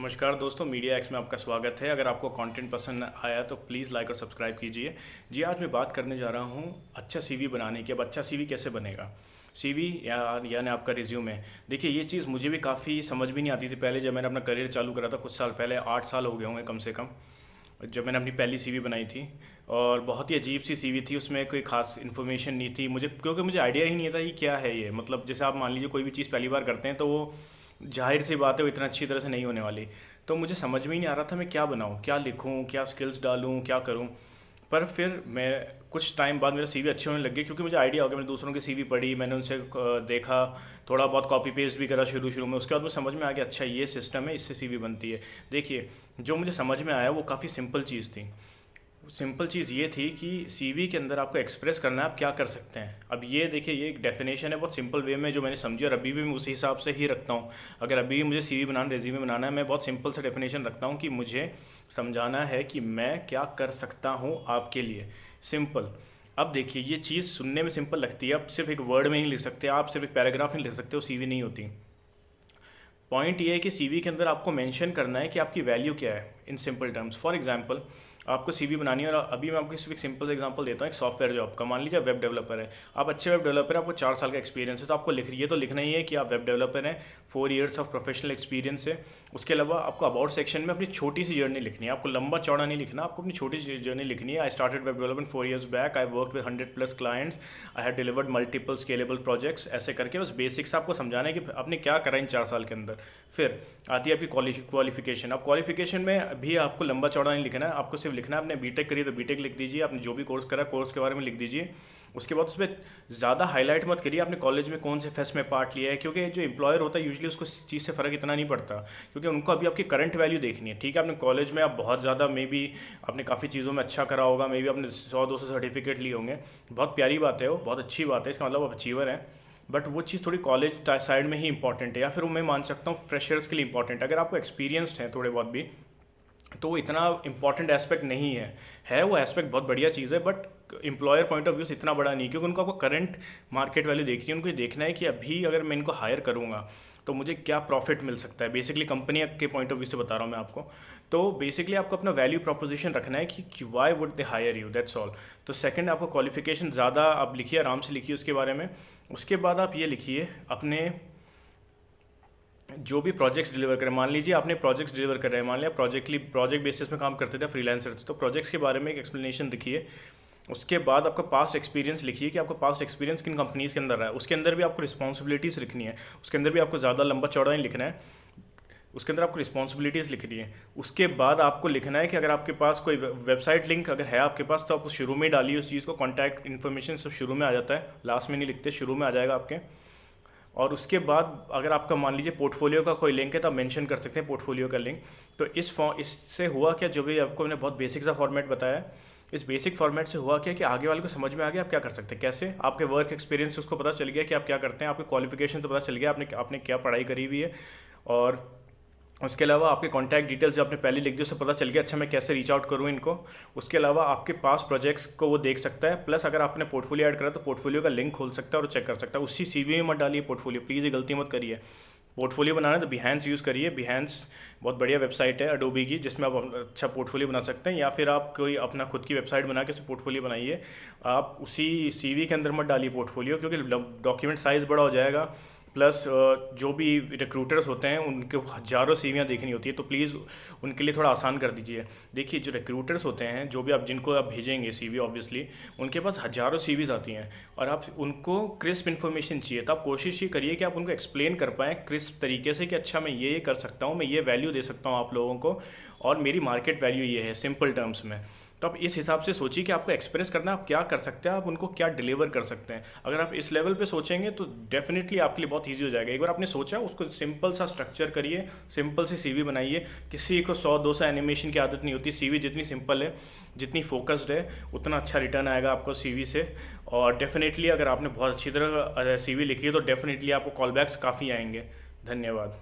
नमस्कार दोस्तों, media x में आपका स्वागत है। अगर आपको कंटेंट पसंद आया तो प्लीज़ लाइक और सब्सक्राइब कीजिए। जी, आज मैं बात करने जा रहा हूँ अच्छा सीवी बनाने की। अब अच्छा सीवी कैसे बनेगा? सीवी यानी आपका रिज्यूमे। देखिए, ये चीज़ मुझे भी काफ़ी समझ भी नहीं आती थी पहले, जब मैंने अपना करियर चालू करा था कुछ साल पहले। 8 साल हो गए होंगे कम से कम, जब मैंने अपनी पहली सीवी बनाई थी। और बहुत ही अजीब सी सीवी थी, उसमें कोई खास इन्फॉर्मेशन नहीं थी मुझे, क्योंकि मुझे आइडिया ही नहीं था कि क्या है ये। मतलब जैसे आप मान लीजिए कोई भी चीज़ पहली बार करते हैं तो वो जाहिर सी बात है वो इतना अच्छी तरह से नहीं होने वाली। तो मुझे समझ में ही नहीं आ रहा था मैं क्या बनाऊँ, क्या लिखूँ, क्या स्किल्स डालूँ, क्या करूँ। पर फिर मैं कुछ टाइम बाद मेरा सीवी अच्छे होने लग गए, क्योंकि मुझे आइडिया हो गया। मैंने दूसरों की सीवी पढ़ी, मैंने उनसे देखा, थोड़ा बहुत कॉपी पेस्ट भी करा शुरू शुरू में। उसके बाद मुझे समझ में आ गया अच्छा ये सिस्टम है, इससे सीवी बनती है। देखिए, जो मुझे समझ में आया वो काफ़ी सिंपल चीज़ थी। सिंपल चीज़ ये थी कि सीवी के अंदर आपको एक्सप्रेस करना है आप क्या कर सकते हैं। अब ये देखिए, ये एक डेफिनेशन है बहुत सिंपल वे में जो मैंने समझी, और अभी भी मैं उसी हिसाब से ही रखता हूँ। अगर अभी भी मुझे सीवी बनाना, रेज्यूमे बनाना है, मैं बहुत सिंपल सा डेफिनेशन रखता हूँ कि मुझे समझाना है कि मैं क्या कर सकता हूँ आपके लिए। सिंपल। अब देखिए, ये चीज़ सुनने में सिंपल लगती है। आप सिर्फ एक वर्ड में नहीं लिख सकते, आप सिर्फ एक पैराग्राफ नहीं लिख सकते, वो सीवी नहीं होती। पॉइंट ये है कि सीवी के अंदर आपको मेंशन करना है कि आपकी वैल्यू क्या है in simple terms. For example, आपको सीवी बनानी है, और अभी मैं आपको सिर्फ एक सिंपल एग्जांपल देता हूँ। एक सॉफ्टवेयर जॉब का, मान लीजिए आप वेब डेवलपर है, आप अच्छे वेब डेवलपर है, आपको 4 साल का एक्सपीरियंस है, तो आपको ये तो लिखना ही है कि आप वेब डेवलपर हैं, 4 ईयर्स ऑफ प्रोफेशनल एक्सपीरियंस है। उसके अलावा आपको अबाउट सेक्शन में अपनी छोटी सी जर्नी लिखनी है, आपको लंबा चौड़ा नहीं लिखना, आपको अपनी छोटी सी जर्नी लिखनी है। I started web development 4 years back, I work with 100+ clients, I have delivered multiple scalable projects. ऐसे करके बस बेसिक्स आपको समझाना है कि आपने क्या करा इन 4 साल के अंदर। फिर आती है आपकी क्वालिफिकेशन। अब क्वालिफिकेशन में भी आपको लंबा चौड़ा नहीं लिखना है, आपको सिर्फ लिखना है आपने बीटेक करी तो बीटेक लिख दीजिए, आपने जो भी कोर्स करा कोर्स के बारे में लिख दीजिए। उसके बाद उसमें ज़्यादा हाईलाइट मत करिए आपने कॉलेज में कौन से फेस्ट में पार्ट लिया है, क्योंकि जो एम्प्लॉयर होता है यूजुअली उसको इस चीज़ से फ़र्क इतना नहीं पड़ता, क्योंकि उनको अभी आपकी करंट वैल्यू देखनी है। ठीक है, आपने कॉलेज में आप बहुत ज़्यादा मे बी आपने काफ़ी चीज़ों में अच्छा करा होगा, मे बी आपने 100-200 सर्टिफिकेट लिए होंगे, बहुत प्यारी बात है, वो बहुत अच्छी बात है, इसका मतलब आप अचीवर हैं। बट वो चीज़ थोड़ी कॉलेज साइड में ही इंपॉर्टेंट है, या फिर वो मैं मान सकता हूँ फ्रेशर्स के लिए इंपॉर्टेंट है। अगर आपको एक्सपीरियंस्ड है थोड़े बहुत भी, तो वो इतना इंपॉर्टेंट एस्पेक्ट नहीं है वो एस्पेक्ट बहुत बढ़िया चीज़ है, but employer point of view से इतना बड़ा नहीं, क्योंकि उनको आपको करंट मार्केट वैल्यू देखनी है। उनको ये देखना है कि अभी अगर मैं इनको हायर करूँगा तो मुझे क्या प्रॉफिट मिल सकता है। बेसिकली कंपनी के पॉइंट ऑफ व्यू से बता रहा हूँ मैं आपको। तो बेसिकली आपको अपना वैल्यू प्रोपोजिशन रखना है कि why would they hire you, that's all. तो सेकंड, आपको क्वालिफिकेशन ज़्यादा आप लिखिए, आराम से लिखिए उसके बारे में। उसके बाद आप ये लिखिए अपने जो भी प्रोजेक्ट्स डिलीवर करें। मान लीजिए आपने प्रोजेक्ट्स डिलीवर कर रहे हैं, मान लिया प्रोजेक्ट बेसिस में काम करते थे, फ्रीलांसर थे, तो प्रोजेक्ट्स के बारे में एक एक्सप्लेनेशन लिखिए। उसके बाद आपका पास्ट एक्सपीरियंस लिखिए कि आपका पास्ट एक्सपीरियंस किन कंपनीज के अंदर रहा है। उसके अंदर भी आपको रिस्पॉन्सिबिलिटीज़ लिखनी है, उसके अंदर भी आपको ज़्यादा लंबा चौड़ा नहीं लिखना है, उसके अंदर आपको रिस्पॉन्सिबिलिटीज़ लिखनी है। उसके बाद आपको लिखना है कि अगर आपके पास कोई वेबसाइट लिंक अगर है आपके पास, तो आप उस शुरू में डालिए उस चीज़ को। कॉन्टैक्ट इन्फॉर्मेशन सब शुरू में आ जाता है, लास्ट में नहीं लिखते, शुरू में आ जाएगा आपके। और उसके बाद अगर आपका मान लीजिए पोर्टफोलियो का कोई लिंक है तो आप मेंशन कर सकते हैं पोर्टफोलियो का लिंक। तो इससे हुआ क्या, जो भी आपको मैंने बहुत बेसिक सा फॉर्मेट बताया, इस बेसिक फॉर्मेट से हुआ क्या कि आगे वाले को समझ में आ गया आप क्या कर सकते हैं, कैसे आपके वर्क एक्सपीरियंस उसको पता चल गया कि आप क्या करते हैं, आपके क्वालिफिकेशन तो पता चल गया आपने आपने क्या पढ़ाई करी हुई है। और उसके अलावा आपके कॉन्टैक्ट डिटेल्स जो आपने पहले लिख दी उससे पता चल गया अच्छा मैं कैसे रीच आउट करूँ इनको। उसके अलावा आपके पास प्रोजेक्ट्स को वो देख सकता है, प्लस अगर आपने पोर्टफोलियो ऐड करा तो पोर्टफोलियो का लिंक खोल सकता है और चेक कर सकता है। उसी सीवी में मत डालिए पोर्टफोलियो, प्लीज़ ये गलती मत करिए। पोर्टफोलियो बनाना है तो बिहेंस यूज़ करिए। बिहेंस बहुत बढ़िया वेबसाइट है अडोबी की, जिसमें आप अच्छा पोर्टफोलियो बना सकते हैं, या फिर आप कोई अपना खुद की वेबसाइट बना के उसमें पोर्टफोलियो बनाइए। आप उसी सीवी के अंदर मत डालिए पोर्टफोलियो, क्योंकि डॉक्यूमेंट साइज़ बड़ा हो जाएगा। प्लस जो भी रिक्रूटर्स होते हैं उनके हज़ारों सीवियाँ देखनी होती है, तो प्लीज़ उनके लिए थोड़ा आसान कर दीजिए। देखिए, जो रिक्रूटर्स होते हैं, जो भी आप जिनको आप भेजेंगे सीवी, ऑब्वियसली उनके पास हज़ारों सीवीज़ आती हैं, और आप उनको क्रिस्प इन्फॉर्मेशन चाहिए। तो आप कोशिश ये करिए कि आप उनको एक्सप्लेन कर पाएँ क्रिस्प तरीके से कि अच्छा मैं ये कर सकता हूँ, मैं ये वैल्यू दे सकता हूँ आप लोगों को, और मेरी मार्केट वैल्यू ये है, सिंपल टर्म्स में। तो आप इस हिसाब से सोचिए कि आपको एक्सप्रेस करना है, आप क्या कर सकते हैं, आप उनको क्या डिलीवर कर सकते हैं। अगर आप इस लेवल पे सोचेंगे तो डेफिनेटली आपके लिए बहुत ईजी हो जाएगा। एक बार आपने सोचा, उसको सिंपल सा स्ट्रक्चर करिए, सिंपल सी सीवी बनाइए। किसी को 100-200 एनिमेशन की आदत नहीं होती। सीवी जितनी सिंपल है, जितनी फोकस्ड है, उतना अच्छा रिटर्न आएगा आपको सीवी से। और डेफिनेटली अगर आपने बहुत अच्छी तरह सीवी लिखी है तो डेफिनेटली आपको कॉलबैक्स काफ़ी आएंगे। धन्यवाद।